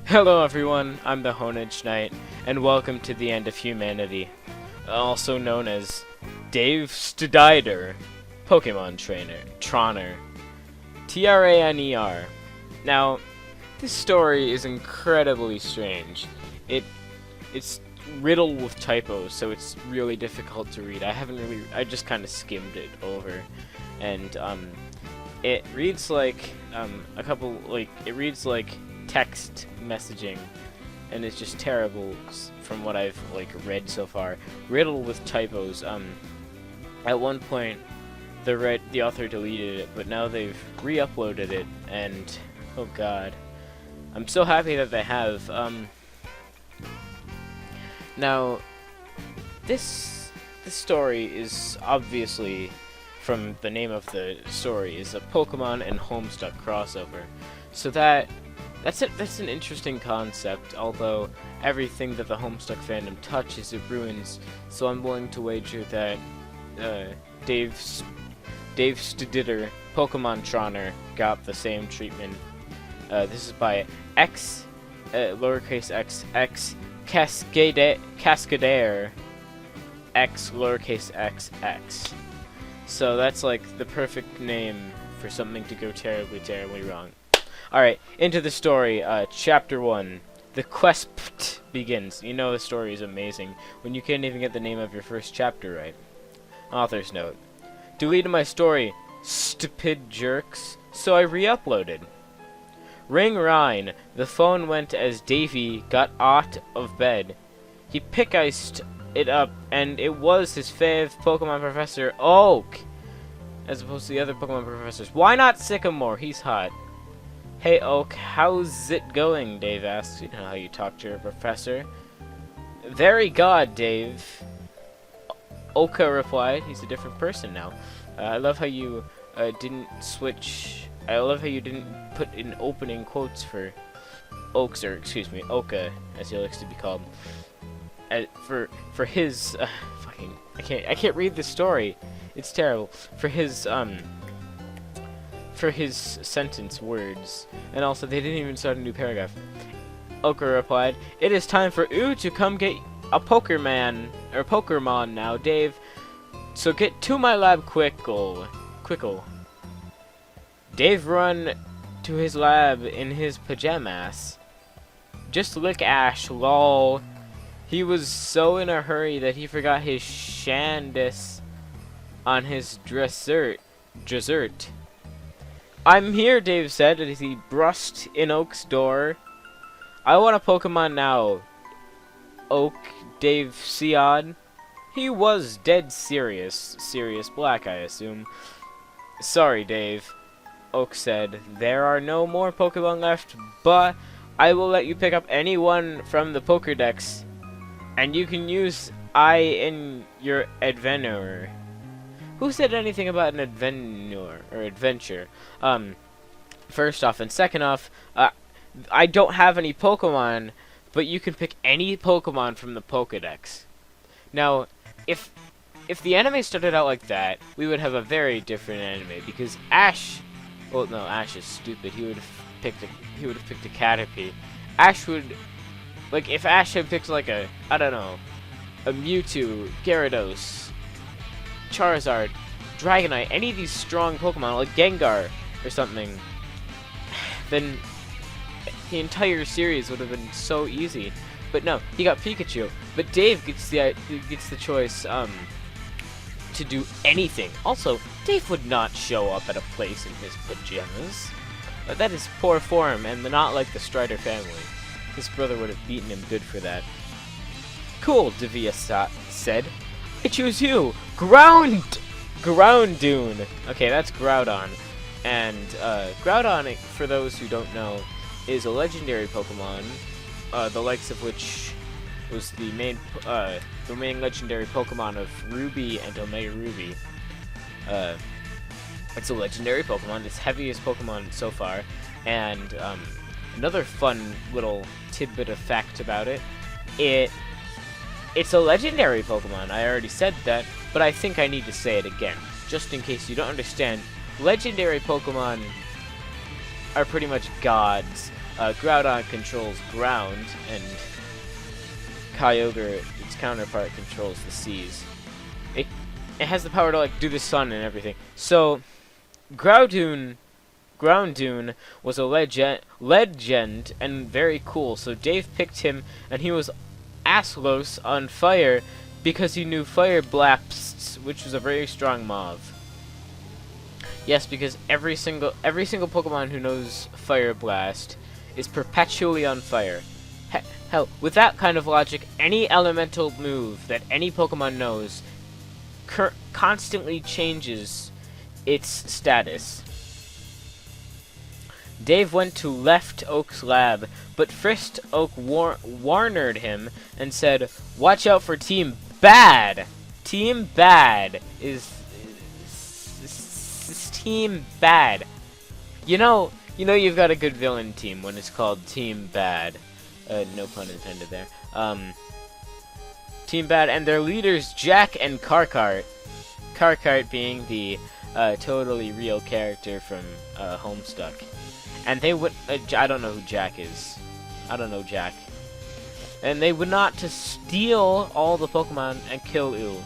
Hello everyone, I'm the Honedge Knight, and welcome to the end of humanity, also known as STDIDER, Pokemon TRANER, TRANER. Now, this story is incredibly strange. It's riddled with typos, so it's really difficult to read. I just kind of skimmed it over, and it reads like it reads like text messaging, and it's just terrible from what I've read so far. Riddled with typos. At one point, the author deleted it, but now they've re-uploaded it, and oh god, I'm so happy that they have. Now, this story is obviously, from the name of the story, is a Pokemon and Homestuck crossover. So that's an interesting concept, although everything that the Homestuck fandom touches, it ruins. So I'm willing to wager that Dave STDIDER, Pokemon TRANER, got the same treatment. This is by X, lowercase x, Cascadaire, X, lowercase x. So that's like the perfect name for something to go terribly, terribly wrong. Alright, into the story. Chapter 1. The quest begins. You know the story is amazing when you can't even get the name of your first chapter right. Author's note. Deleted my story, stupid jerks, so I re-uploaded. Ring Rhine. The phone went as Davy got out of bed. He pick-iced it up, and it was his fave Pokemon Professor Oak, as opposed to the other Pokemon professors. Why not Sycamore? He's hot. Hey Oak, how's it going? Dave asks. You know how you talk to your professor. Very god, Dave. Oka replied. He's a different person now. I love how you didn't switch. I love how you didn't put in opening quotes for Oaks, or excuse me, Oka, as he likes to be called. For his fucking I can't read the story. It's terrible. For his sentence words. And also, they didn't even start a new paragraph. Oka replied, "It is time for you to come get a Pokemon now, Dave. So get to my lab quickle. Dave run to his lab in his pajamas. Just look, Ash, lol. He was so in a hurry that he forgot his Shandis on his dessert. I'm here, Dave said as he brushed in Oak's door. I want a Pokemon now, Oak, Dave said. He was dead serious. Sirius Black, I assume. Sorry, Dave, Oak said. There are no more Pokemon left, but I will let you pick up any one from the Pokédex, and you can use I in your adventure. Who said anything about an adventure? First off, and second off, I don't have any Pokemon, but you can pick any Pokemon from the Pokédex. Now, if the anime started out like that, we would have a very different anime, because Ash, well, no, Ash is stupid. He would have picked a Caterpie. Ash would, if Ash had picked I don't know, a Mewtwo, Gyarados, Charizard, Dragonite, any of these strong Pokemon, like Gengar or something, then the entire series would have been so easy. But no, he got Pikachu. But Dave gets the choice to do anything. Also, Dave would not show up at a place in his pajamas. That is poor form, and not like the Strider family. His brother would have beaten him good for that. Cool, Devia said. I choose you! Groundoon! Okay, that's Groudon. And, Groudon, for those who don't know, is a legendary Pokemon, the likes of which was the main legendary Pokemon of Ruby and Omega Ruby. It's a legendary Pokemon, it's heaviest Pokemon so far, and, another fun little tidbit of fact about it, it's a legendary Pokemon. I already said that, but I think I need to say it again, just in case you don't understand. Legendary Pokemon are pretty much gods. Groudon controls ground, and Kyogre, its counterpart, controls the seas. It has the power to like do the sun and everything. So Groudon was a legend and very cool. So Dave picked him, and he was Aslos on fire because he knew Fire Blasts, which was a very strong move. Yes, because every single Pokemon who knows Fire Blast is perpetually on fire. Hell, with that kind of logic, any elemental move that any Pokemon knows constantly changes its status. Dave went to Left Oak's lab, but First Oak warned him and said, "Watch out for Team Bad. Team Bad is Team Bad. You know you've got a good villain team when it's called Team Bad. No pun intended there. Team Bad, and their leaders Jack and Carcart. Carcart being the totally real character from Homestuck. And they would I don't know who Jack is. I don't know Jack. And they would not to steal all the Pokemon and kill Ew.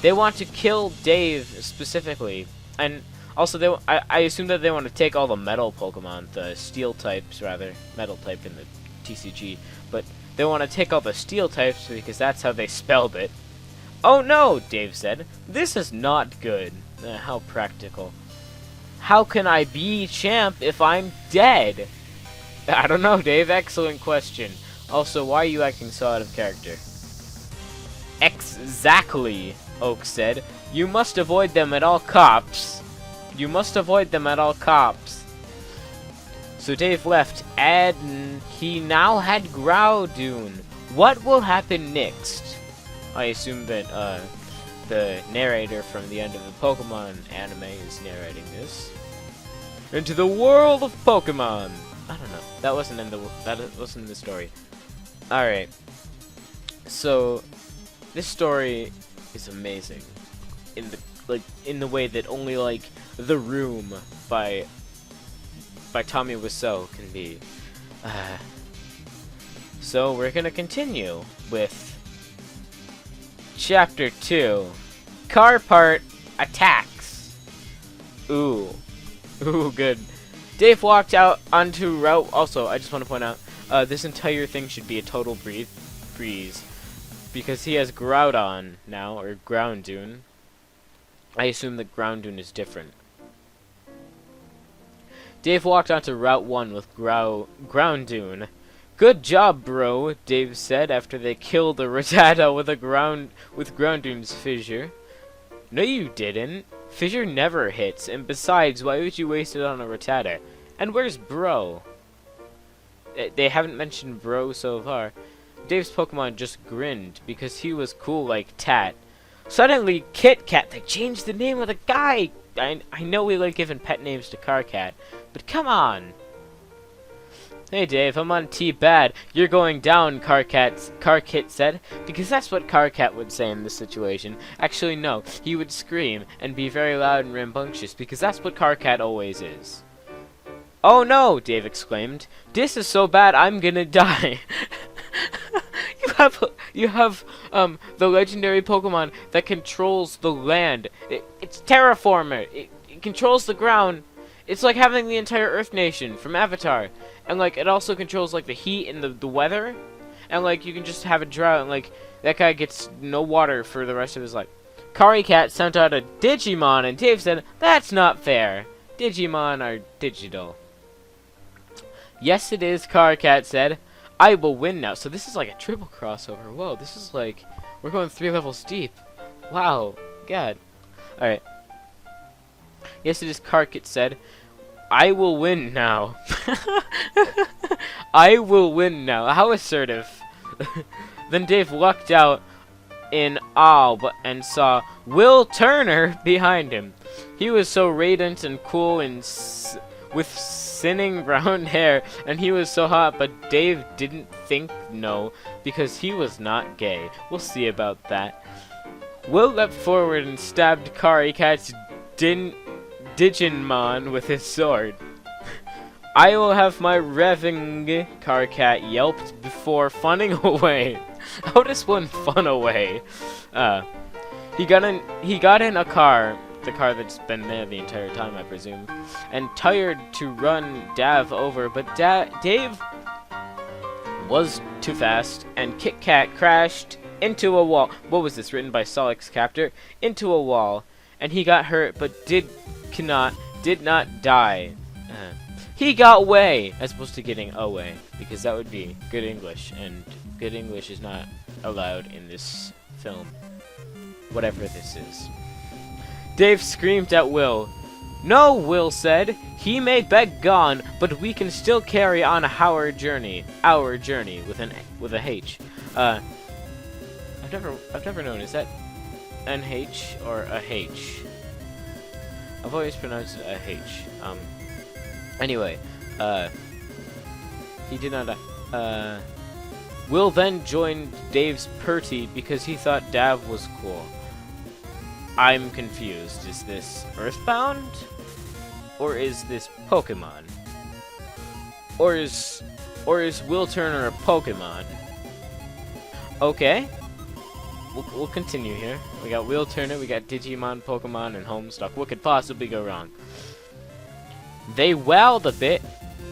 They want to kill Dave specifically, and also I assume that they want to take all the metal Pokemon, the steel types rather, metal type in the TCG, but they want to take all the steel types because that's how they spelled it. Oh no, Dave said. This is not good. How practical. How can I be champ if I'm dead? I don't know, Dave. Excellent question. Also, why are you acting so out of character? Exactly, Oak said. You must avoid them at all costs. You must avoid them at all costs. So Dave left, and he now had Groudon. What will happen next? I assume that the narrator from the end of the Pokemon anime is narrating this. Into the world of Pokemon. I don't know. That wasn't in the story. All right. So this story is amazing in the way that only like The Room by Tommy Wiseau can be. So we're gonna continue with Chapter 2. Car part attacks. Ooh, good. Dave walked out onto Route. Also, I just want to point out, this entire thing should be a total breeze, because he has Groudon now, or Groundoon. I assume that Groundoon is different. Dave walked onto Route 1 with Groundoon. Good job, bro, Dave said after they killed the Rattata with Groundoon's fissure. No, you didn't. Fissure never hits, and besides, why would you waste it on a Rattata? And where's Bro? They haven't mentioned Bro so far. Dave's Pokemon just grinned, because he was cool like Tat. Suddenly, Kit Kat, they changed the name of the guy! I know we like giving pet names to Carcat, but come on! Hey Dave, I'm on T-Bad. You're going down, Carkit said, because that's what Carcat would say in this situation. Actually, no, he would scream and be very loud and rambunctious, because that's what Carcat always is. Oh no, Dave exclaimed. This is so bad I'm gonna die. You have the legendary Pokemon that controls the land. It's Terraformer. It controls the ground. It's like having the entire Earth Nation from Avatar. And like it also controls like the heat and the weather. And like you can just have a drought and like that guy gets no water for the rest of his life. Caricat sent out a Digimon and Dave said, "That's not fair. Digimon are digital." Yes it is, Caricat said. I will win now. So this is like a triple crossover. Whoa, this is like we're going 3 levels deep. Wow. God. Alright. Yes it is, Carkit said. I will win now. I will win now. How assertive. Then Dave lucked out in awe and saw Will Turner behind him. He was so radiant and cool and with sinning brown hair, and he was so hot, but Dave didn't think no, because he was not gay. We'll see about that. Will leapt forward and stabbed Caricat's Digimon with his sword. I will have my revving car cat yelped before funning away. How does one fun away? He got in a car, the car that's been there the entire time, I presume, and tired to run Dav over, but Dave was too fast, and Kit Kat crashed into a wall. What was this? Written by Solic's captor. Into a wall, and he got hurt, but did not die. He got away, as opposed to getting away, because that would be good English, and good English is not allowed in this film. Whatever this is. Dave screamed at Will. No, Will said. He may be gone, but we can still carry on our journey. Our journey with a H. I've never known. Is that NH or a H? I've always pronounced it a H. Anyway, he did not. Will then joined Dave's party because he thought Dav was cool. I'm confused. Is this Earthbound? Or is this Pokemon? Or is Will Turner a Pokemon? Okay. We'll continue here. We got Will Turner, we got Digimon, Pokemon, and Homestuck. What could possibly go wrong? They wowed a bit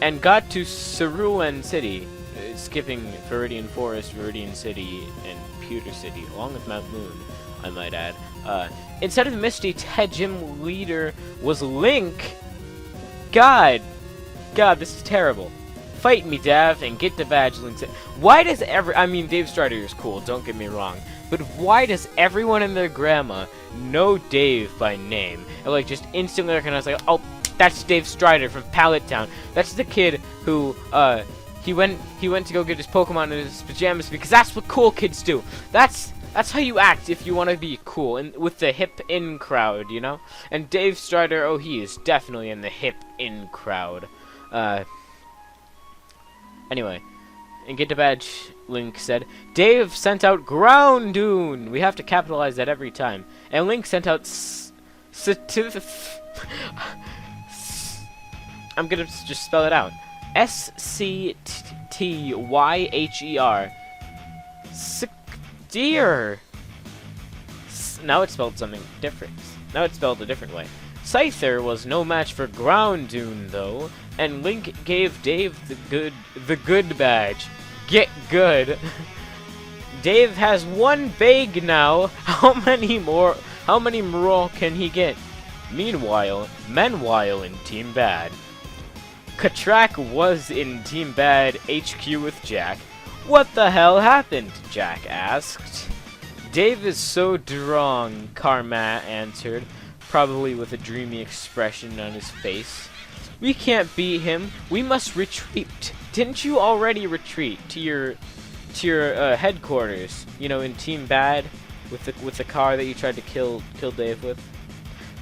and got to Cerulean City, skipping Viridian Forest, Viridian City, and Pewter City, along with Mount Moon, I might add. Instead of Misty, head gym leader was Link. God, this is terrible. Fight me, Dav, and get the badge, Link said. Why does I mean, Dave Strider is cool, don't get me wrong, but why does everyone and their grandma know Dave by name? And, like, just instantly recognize, like, oh, that's Dave Strider from Pallet Town. That's the kid who, he went to go get his Pokemon in his pajamas because that's what cool kids do. That's how you act if you want to be cool, and with the hip in crowd, you know? And Dave Strider, oh, he is definitely in the hip in crowd. Anyway, and get the badge, Link said. Dave sent out Groundoon. We have to capitalize that every time. And Link sent out I'm gonna just spell it out. SCTYHER. Dear. Now it's spelled something different. Now it's spelled a different way. Scyther was no match for Groundoon, though, and Link gave Dave the good badge. Get good. Dave has one bag now. How many more can he get? Meanwhile, in Team Bad. Katrak was in Team Bad HQ with Jack. What the hell happened? Jack asked. Dave is so drunk, Karma answered, probably with a dreamy expression on his face. We can't beat him. We must retreat. Didn't you already retreat to your headquarters? You know, in Team Bad, with the car that you tried to kill Dave with.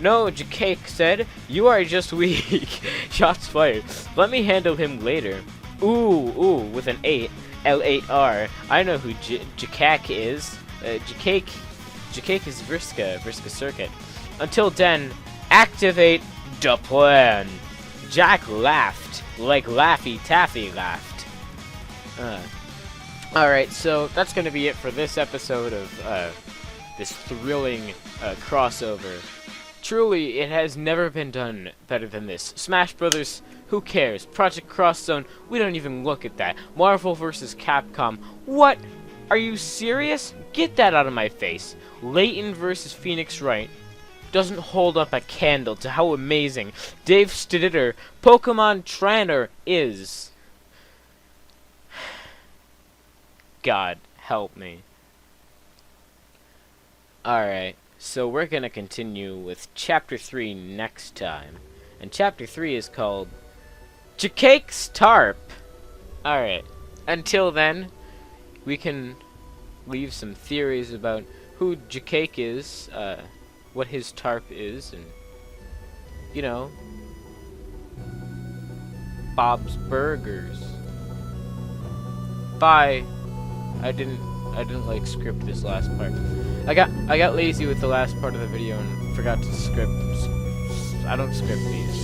No, Jacake said. You are just weak. Shots fired. Let me handle him later. Ooh, with an 8. L8R. I know who Jacake is. Jacake is Vriska Circuit. Until then, activate the plan. Jack laughed, like Laffy Taffy laughed. Alright, so that's gonna be it for this episode of this thrilling crossover. Truly, it has never been done better than this. Smash Brothers, who cares? Project Cross Zone, we don't even look at that. Marvel vs. Capcom, what? Are you serious? Get that out of my face. Layton vs. Phoenix Wright doesn't hold up a candle to how amazing Dave STDIDER Pokemon TRANER is. God, help me. Alright. So we're going to continue with Chapter 3 next time. And Chapter 3 is called Jacake's Tarp. Alright. Until then, we can leave some theories about who Jacake is, what his tarp is, and, you know, Bob's Burgers. Bye. I didn't like script this last part. I got lazy with the last part of the video and forgot to script. I don't script these.